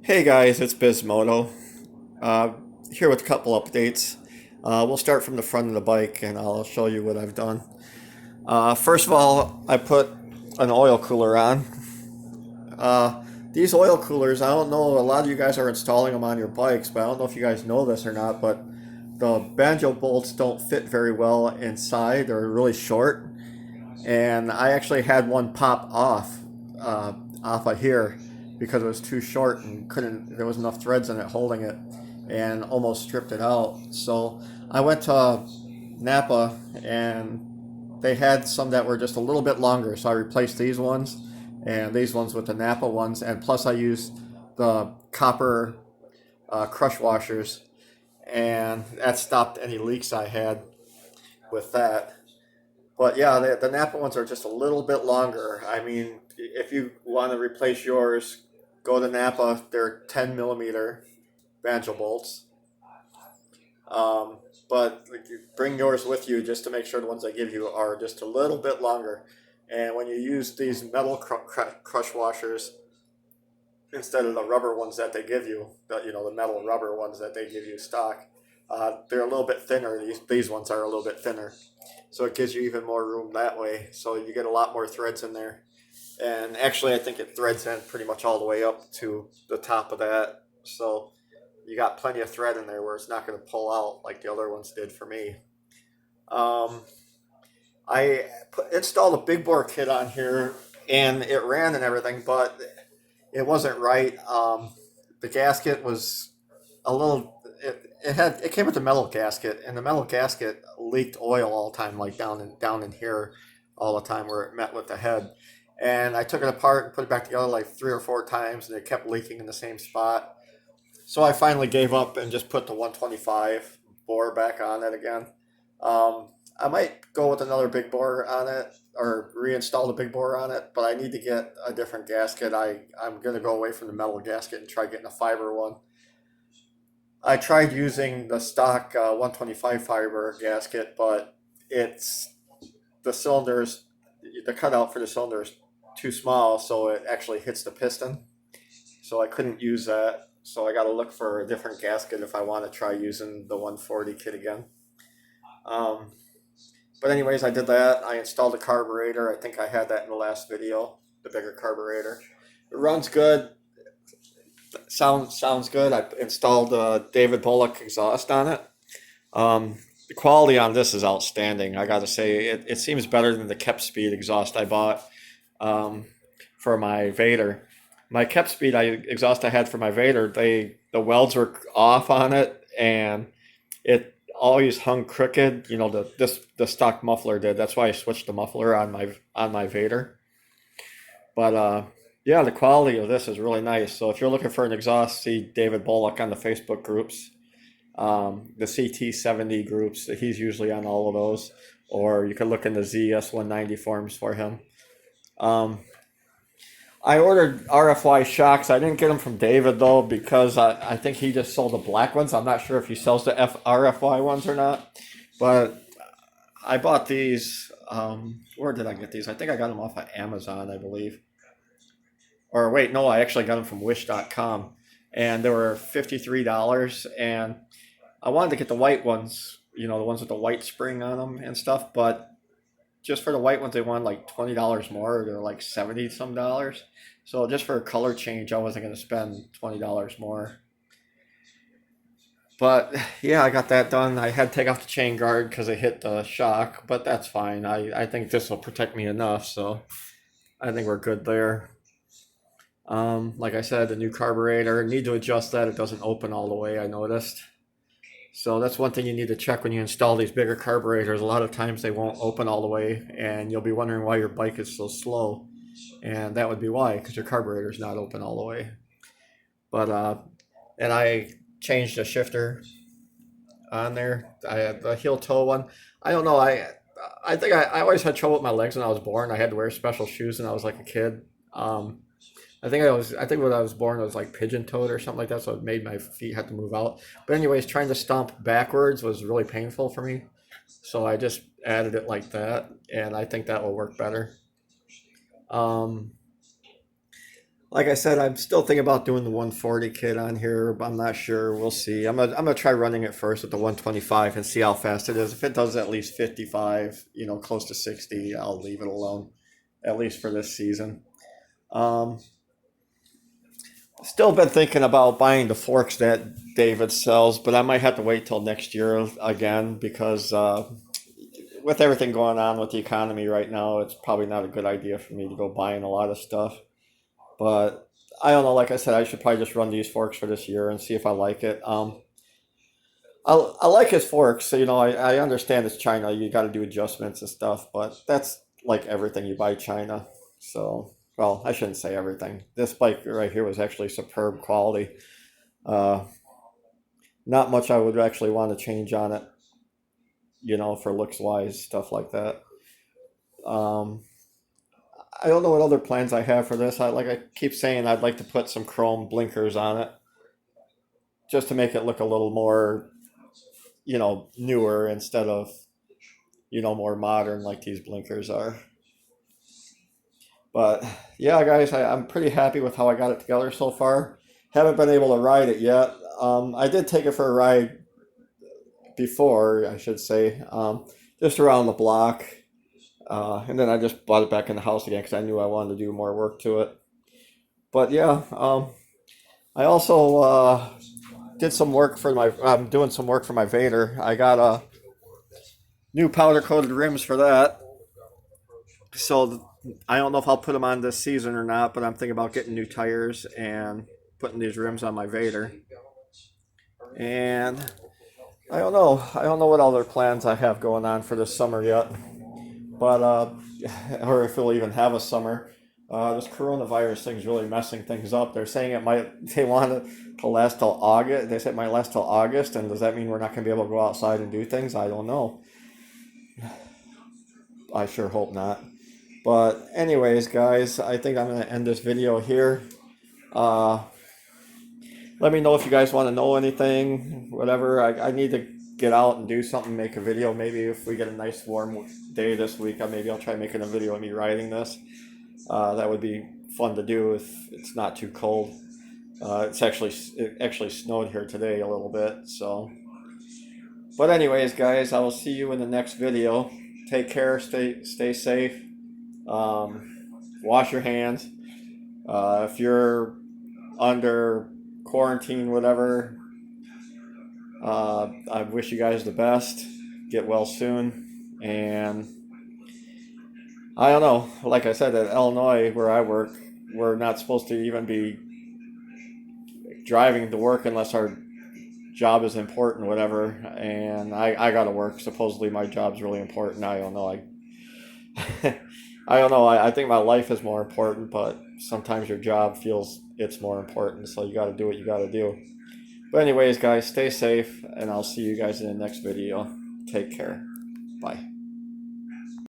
Hey guys, it's Bismoto. Uh, Here with a couple updates. We'll start from the front of the bike and I'll show you what I've done. First of all, I put an oil cooler on. Uh, these oil coolers, I don't know, a lot of you guys are installing them on your bikes, but I don't know if you guys know this or not, but the banjo bolts don't fit very well inside. They're really short. And I actually had one pop uh, off of here because it was too short and couldn't. There was enough threads in it holding it, and almost stripped it out. So I went to Napa, and they had some that were just a little bit longer. So I replaced these ones, and these ones with the Napa ones, and plus I used the copper crush washers, and that stopped any leaks I had with that. But yeah, the Napa ones are just a little bit longer. I mean, if you want to replace yours, go to Napa. They're 10 millimeter banjo bolts. Um, but like, you bring yours with you just to make sure the ones they give you are just a little bit longer. And when you use these metal crush washers instead of the rubber ones that they give you, the metal rubber ones that they give you stock, they're a little bit thinner. These ones are a little bit thinner. So it gives you even more room that way. So you get a lot more threads in there. And actually, I think it threads in pretty much all the way up to the top of that. So you got plenty of thread in there where it's not going to pull out like the other ones did for me. Um, installed a big bore kit on here and it ran and everything, but it wasn't right. The gasket was a little. It came with a metal gasket, and the metal gasket leaked oil all the time, like down in here, all the time where it met with the head. And I took it apart and put it back together like 3 or 4 times, and it kept leaking in the same spot. So I finally gave up and just put the 125 bore back on it again. I might go with another big bore on it or reinstall the big bore on it, but I need to get a different gasket. I'm going to go away from the metal gasket and try getting a fiber one. I tried using the stock 125 fiber gasket, but it's the cylinders, the cutout for the cylinder is too small, so it actually hits the piston. So I couldn't use that. So I got to look for a different gasket if I want to try using the 140 kit again. Um, but anyways, I did that. I installed a carburetor. I think I had that in the last video, the bigger carburetor. It runs good. Sounds good. I installed David Bullock exhaust on it. The quality on this is outstanding. I got to say, it seems better than the Kept Speed exhaust I bought um, for my Vader. My Kept Speed exhaust I had for my Vader, the welds were off on it, and it always hung crooked. The stock muffler did. That's why I switched the muffler on my Vader. But yeah, the quality of this is really nice. So if you're looking for an exhaust, see David Bullock on the Facebook groups, the CT70 groups. He's usually on all of those. Or you can look in the ZS190 forums for him. Um, I ordered RFY shocks. I didn't get them from David though because I think he just sold the black ones. I'm not sure if he sells the RFY ones or not. But I bought these. Where did I get these? I think I got them off of Amazon, I believe. Or wait, no, I actually got them from Wish.com, and they were $53. And I wanted to get the white ones, the ones with the white spring on them and stuff. But just for the white ones, they wanted like $20 more. They're like 70 some dollars. So just for a color change, I wasn't going to spend $20 more. But yeah, I got that done. I had to take off the chain guard because it hit the shock, but that's fine. I think this will protect me enough, so I think we're good there. Like I said, the new carburetor, need to adjust that. It doesn't open all the way, I noticed. So that's one thing you need to check when you install these bigger carburetors. A lot of times they won't open all the way, and you'll be wondering why your bike is so slow. And that would be why, because your carburetor is not open all the way. But and I changed the shifter on there. I had the heel toe one. I don't know. I think I always had trouble with my legs when I was born. I had to wear special shoes when I was like a kid. Um, I think when I was born, I was like pigeon toed or something like that, so it made my feet have to move out. But anyways, trying to stomp backwards was really painful for me, so I just added it like that, and I think that will work better. Um, Like I said, I'm still thinking about doing the 140 kit on here, but I'm not sure. We'll see. I'm gonna try running it first with the 125 and see how fast it is. If it does at least 55, close to 60, I'll leave it alone, at least for this season. Um, Still been thinking about buying the forks that David sells, but I might have to wait till next year again because with everything going on with the economy right now, it's probably not a good idea for me to go buying a lot of stuff. But I don't know. Like I said, I should probably just run these forks for this year and see if I like it. I like his forks. So, I understand it's China. You got to do adjustments and stuff, but that's like everything you buy China. So, well, I shouldn't say everything. This bike right here was actually superb quality. Uh, Not much I would actually want to change on it, for looks wise, stuff like that. Um, I don't know what other plans I have for this. I keep saying I'd like to put some chrome blinkers on it just to make it look a little more, newer instead of, more modern like these blinkers are. But yeah, guys, I'm pretty happy with how I got it together so far. Haven't been able to ride it yet. I did take it for a ride before, I should say, just around the block. And then I just brought it back in the house again because I knew I wanted to do more work to it. But yeah, I also did some work for my. I'm doing some work for my Vader. I got new powder coated rims for that. So I don't know if I'll put them on this season or not, but I'm thinking about getting new tires and putting these rims on my Vader. And I don't know. I don't know what other plans I have going on for this summer yet, but or if we'll even have a summer. This coronavirus thing's really messing things up. They're saying it might. They want it to last till August. They said it might last till August, and does that mean we're not going to be able to go outside and do things? I don't know. I sure hope not. But anyways, guys, I think I'm going to end this video here. Uh, Let me know if you guys want to know anything, whatever. I need to get out and do something, make a video. Maybe if we get a nice warm day this week, maybe I'll try making a video of me riding this. That would be fun to do if it's not too cold. It actually snowed here today a little bit. So, but anyways, guys, I will see you in the next video. Take care. Stay safe. Wash your hands. If you're under quarantine, whatever, I wish you guys the best. Get well soon. And I don't know. Like I said, at Illinois, where I work, we're not supposed to even be driving to work unless our job is important, whatever. And I got to work. Supposedly, my job's really important. I don't know. I don't know. I think my life is more important, but sometimes your job feels it's more important. So you got to do what you got to do. But anyways, guys, stay safe, and I'll see you guys in the next video. Take care. Bye.